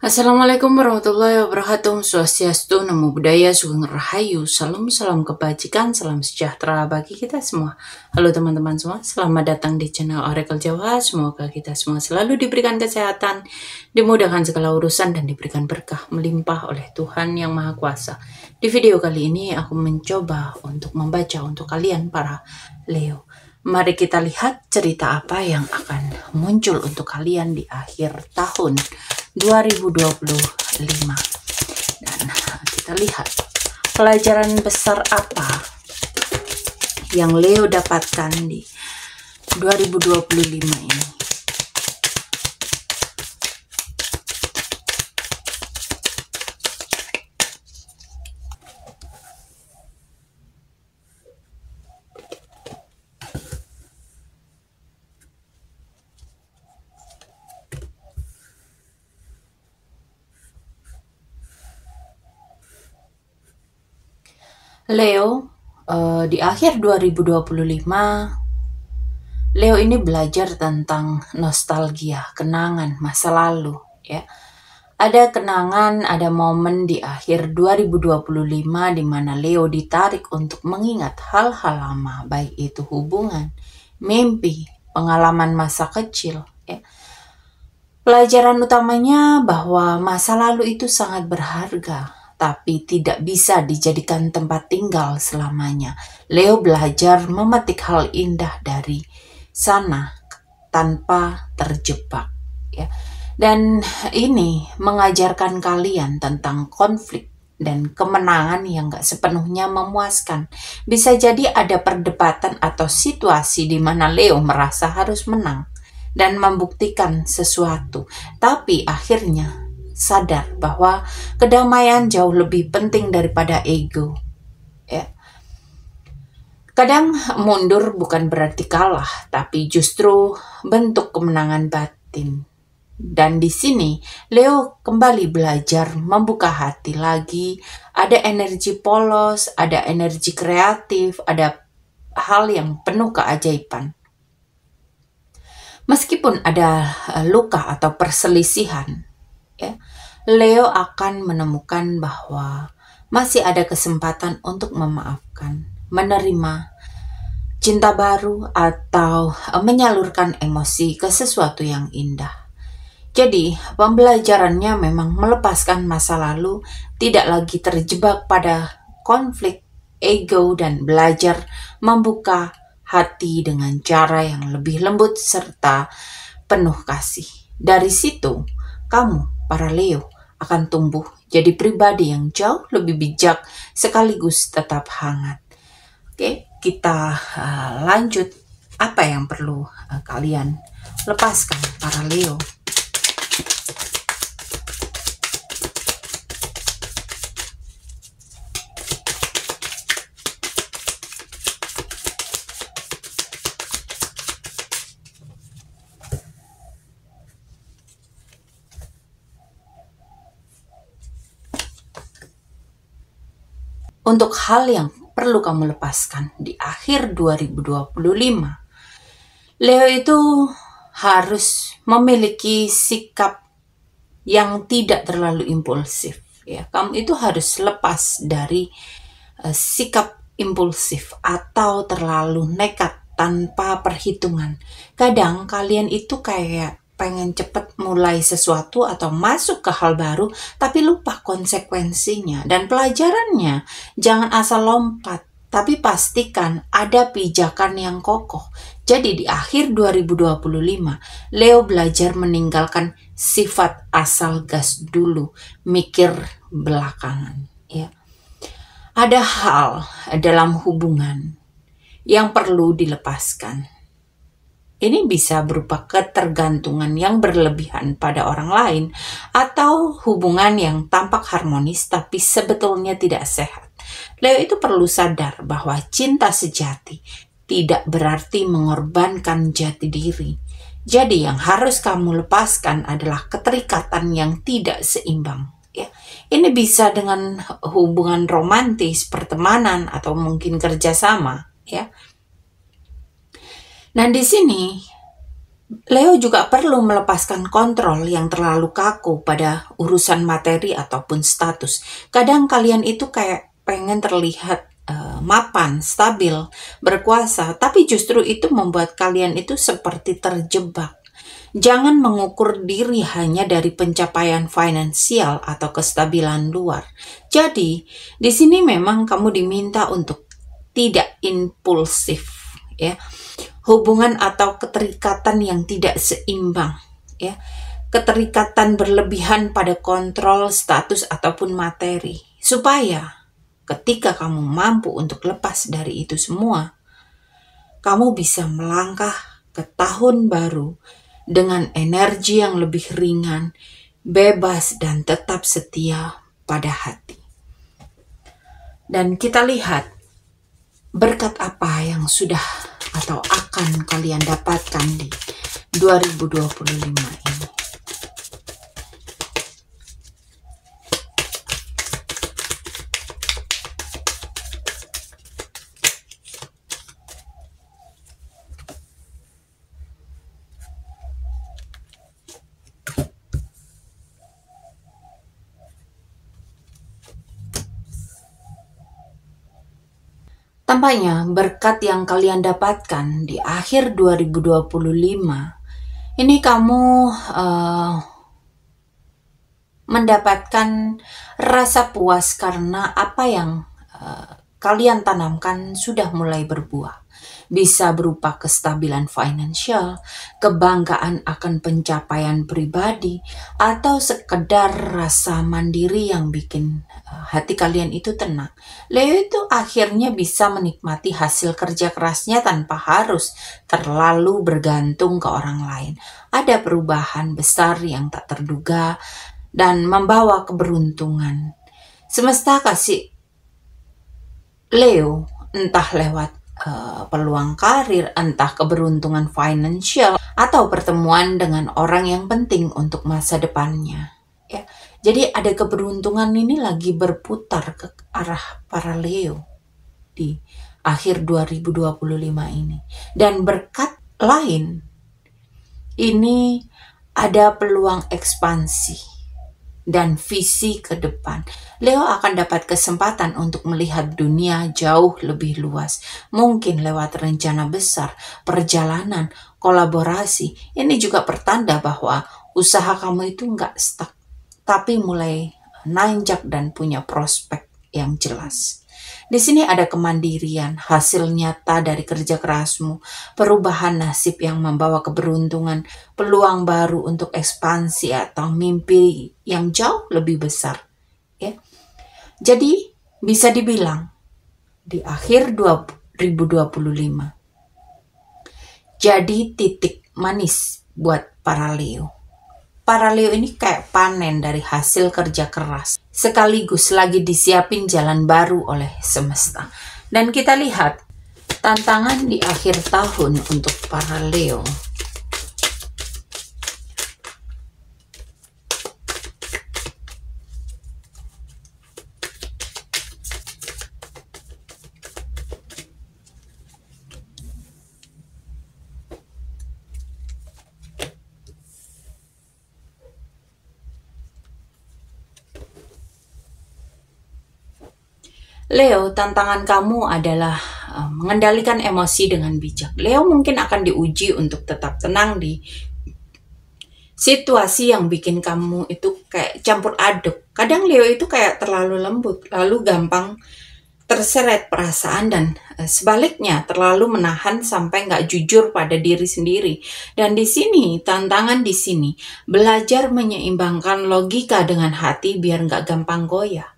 Assalamualaikum warahmatullahi wabarakatuh. Swastiastu, Namo Buddhaya, Sugeng Rahayu, salam kebajikan, salam sejahtera bagi kita semua. Halo teman-teman semua, selamat datang di channel Oracle Jawa. Semoga kita semua selalu diberikan kesehatan, dimudahkan segala urusan, dan diberikan berkah melimpah oleh Tuhan Yang Maha Kuasa. Di video kali ini aku mencoba untuk membaca untuk kalian para Leo. Mari kita lihat cerita apa yang akan muncul untuk kalian di akhir tahun 2025. Dan kita lihat pelajaran besar apa yang Leo dapatkan di 2025 ini. Leo, di akhir 2025, Leo ini belajar tentang nostalgia, kenangan masa lalu, ya. Ada kenangan, ada momen di akhir 2025 di mana Leo ditarik untuk mengingat hal-hal lama, baik itu hubungan, mimpi, pengalaman masa kecil, ya. Pelajaran utamanya bahwa masa lalu itu sangat berharga, tapi tidak bisa dijadikan tempat tinggal selamanya. Leo belajar memetik hal indah dari sana tanpa terjebak, ya. Dan ini mengajarkan kalian tentang konflik dan kemenangan yang gak sepenuhnya memuaskan. Bisa jadi ada perdebatan atau situasi di mana Leo merasa harus menang dan membuktikan sesuatu, tapi akhirnya sadar bahwa kedamaian jauh lebih penting daripada ego, ya. Kadang mundur bukan berarti kalah, tapi justru bentuk kemenangan batin. Dan di sini Leo kembali belajar membuka hati lagi. Ada energi polos, ada energi kreatif, ada hal yang penuh keajaiban. Meskipun ada luka atau perselisihan, ya, Leo akan menemukan bahwa masih ada kesempatan untuk memaafkan, menerima cinta baru, atau menyalurkan emosi ke sesuatu yang indah. Jadi, pembelajarannya memang melepaskan masa lalu, tidak lagi terjebak pada konflik ego, dan belajar membuka hati dengan cara yang lebih lembut serta penuh kasih. Dari situ, kamu, para Leo, akan tumbuh jadi pribadi yang jauh lebih bijak sekaligus tetap hangat. Oke, kita lanjut. Apa yang perlu kalian lepaskan, para Leo? Untuk hal yang perlu kamu lepaskan di akhir 2025, Leo itu harus memiliki sikap yang tidak terlalu impulsif, ya. Kamu itu harus lepas dari sikap impulsif atau terlalu nekat tanpa perhitungan. Kadang kalian itu kayak pengen cepet mulai sesuatu atau masuk ke hal baru, tapi lupa konsekuensinya dan pelajarannya. Jangan asal lompat, tapi pastikan ada pijakan yang kokoh. Jadi di akhir 2025, Leo belajar meninggalkan sifat asal gas dulu, mikir belakangan, ya. Ada hal dalam hubungan yang perlu dilepaskan. Ini bisa berupa ketergantungan yang berlebihan pada orang lain atau hubungan yang tampak harmonis tapi sebetulnya tidak sehat. Leo itu perlu sadar bahwa cinta sejati tidak berarti mengorbankan jati diri. Jadi yang harus kamu lepaskan adalah keterikatan yang tidak seimbang, ya. Ini bisa dengan hubungan romantis, pertemanan, atau mungkin kerjasama, ya. Nah, di sini Leo juga perlu melepaskan kontrol yang terlalu kaku pada urusan materi ataupun status. Kadang kalian itu kayak pengen terlihat mapan, stabil, berkuasa, tapi justru itu membuat kalian itu seperti terjebak. Jangan mengukur diri hanya dari pencapaian finansial atau kestabilan luar. Jadi, di sini memang kamu diminta untuk tidak impulsif, ya. Hubungan atau keterikatan yang tidak seimbang, ya. Keterikatan berlebihan pada kontrol, status ataupun materi. Supaya ketika kamu mampu untuk lepas dari itu semua, kamu bisa melangkah ke tahun baru dengan energi yang lebih ringan, bebas, dan tetap setia pada hati. Dan kita lihat berkat apa yang sudah atau akan kalian dapatkan di 2025 ini. Tampaknya berkat yang kalian dapatkan di akhir 2025, ini kamu mendapatkan rasa puas karena apa yang kalian tanamkan sudah mulai berbuah. Bisa berupa kestabilan finansial, kebanggaan akan pencapaian pribadi, atau sekedar rasa mandiri yang bikin hati kalian itu tenang. Leo itu akhirnya bisa menikmati hasil kerja kerasnya tanpa harus terlalu bergantung ke orang lain. Ada perubahan besar yang tak terduga dan membawa keberuntungan. Semesta kasih Leo entah lewat peluang karir, entah keberuntungan finansial, atau pertemuan dengan orang yang penting untuk masa depannya. Ya, jadi ada keberuntungan ini lagi berputar ke arah para Leo di akhir 2025 ini. Dan berkat lain, ini ada peluang ekspansi dan visi ke depan. Leo akan dapat kesempatan untuk melihat dunia jauh lebih luas. Mungkin lewat rencana besar, perjalanan, kolaborasi. Ini juga pertanda bahwa usaha kamu itu nggak stuck, tapi mulai nanjak dan punya prospek yang jelas. Di sini ada kemandirian, hasil nyata dari kerja kerasmu, perubahan nasib yang membawa keberuntungan, peluang baru untuk ekspansi atau mimpi yang jauh lebih besar. Ya. Jadi bisa dibilang di akhir 2025 jadi titik manis buat para Leo. Para Leo ini kayak panen dari hasil kerja keras, sekaligus lagi disiapin jalan baru oleh semesta. Dan kita lihat tantangan di akhir tahun untuk para Leo. Leo, tantangan kamu adalah mengendalikan emosi dengan bijak. Leo mungkin akan diuji untuk tetap tenang di situasi yang bikin kamu itu kayak campur aduk. Kadang Leo itu kayak terlalu lembut, lalu gampang terseret perasaan, dan sebaliknya terlalu menahan sampai nggak jujur pada diri sendiri. Dan di sini, tantangan di sini, belajar menyeimbangkan logika dengan hati biar nggak gampang goyah.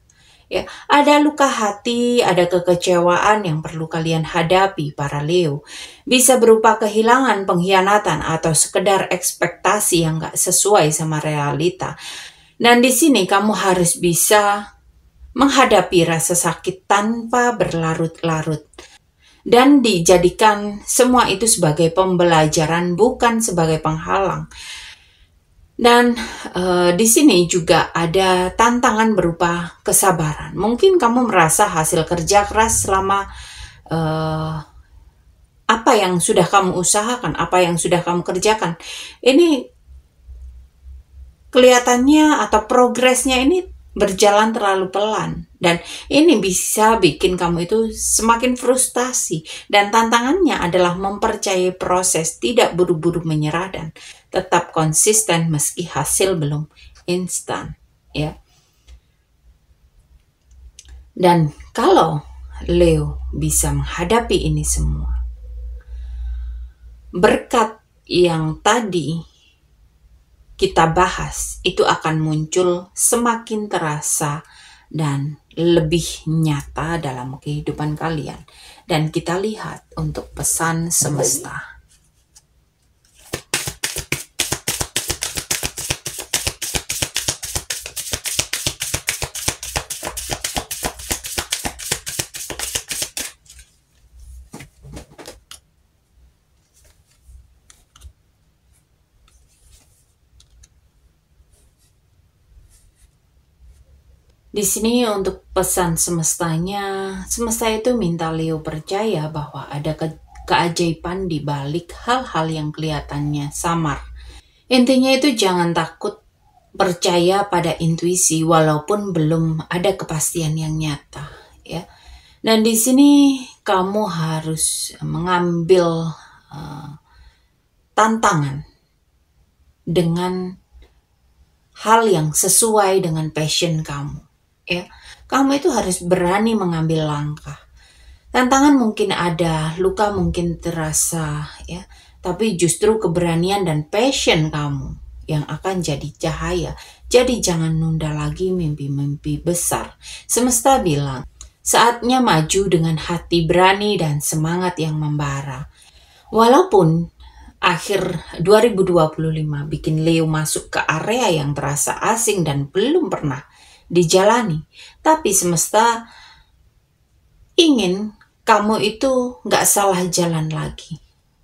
Ya, ada luka hati, ada kekecewaan yang perlu kalian hadapi para Leo. Bisa berupa kehilangan, pengkhianatan, atau sekedar ekspektasi yang gak sesuai sama realita. Dan di sini kamu harus bisa menghadapi rasa sakit tanpa berlarut-larut. Dan dijadikan semua itu sebagai pembelajaran, bukan sebagai penghalang. Dan di sini juga ada tantangan berupa kesabaran. Mungkin kamu merasa hasil kerja keras selama apa yang sudah kamu usahakan, apa yang sudah kamu kerjakan. Ini kelihatannya atau progresnya ini berjalan terlalu pelan, dan ini bisa bikin kamu itu semakin frustasi. Dan tantangannya adalah mempercayai proses, tidak buru-buru menyerah, dan tetap konsisten meski hasil belum instan, ya. Dan kalau Leo bisa menghadapi ini semua, berkat yang tadi kita bahas itu akan muncul semakin terasa dan lebih nyata dalam kehidupan kalian. Dan kita lihat untuk pesan semesta. Di sini untuk pesan semestanya, semesta itu minta Leo percaya bahwa ada keajaiban di balik hal-hal yang kelihatannya samar. Intinya itu jangan takut percaya pada intuisi walaupun belum ada kepastian yang nyata, ya. Dan di sini kamu harus mengambil tantangan dengan hal yang sesuai dengan passion kamu. Ya, kamu itu harus berani mengambil langkah. Tantangan mungkin ada, luka mungkin terasa, ya, tapi justru keberanian dan passion kamu yang akan jadi cahaya. Jadi jangan nunda lagi mimpi-mimpi besar. Semesta bilang, saatnya maju dengan hati berani dan semangat yang membara. Walaupun akhir 2025 bikin Leo masuk ke area yang terasa asing dan belum pernah dijalani, tapi semesta ingin kamu itu gak salah jalan lagi.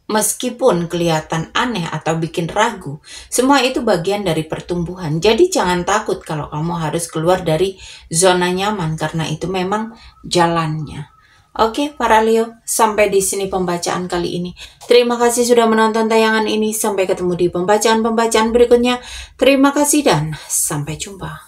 Meskipun kelihatan aneh atau bikin ragu, semua itu bagian dari pertumbuhan. Jadi jangan takut kalau kamu harus keluar dari zona nyaman, karena itu memang jalannya. Oke, para Leo, sampai di sini pembacaan kali ini. Terima kasih sudah menonton tayangan ini. Sampai ketemu di pembacaan-pembacaan berikutnya. Terima kasih dan sampai jumpa.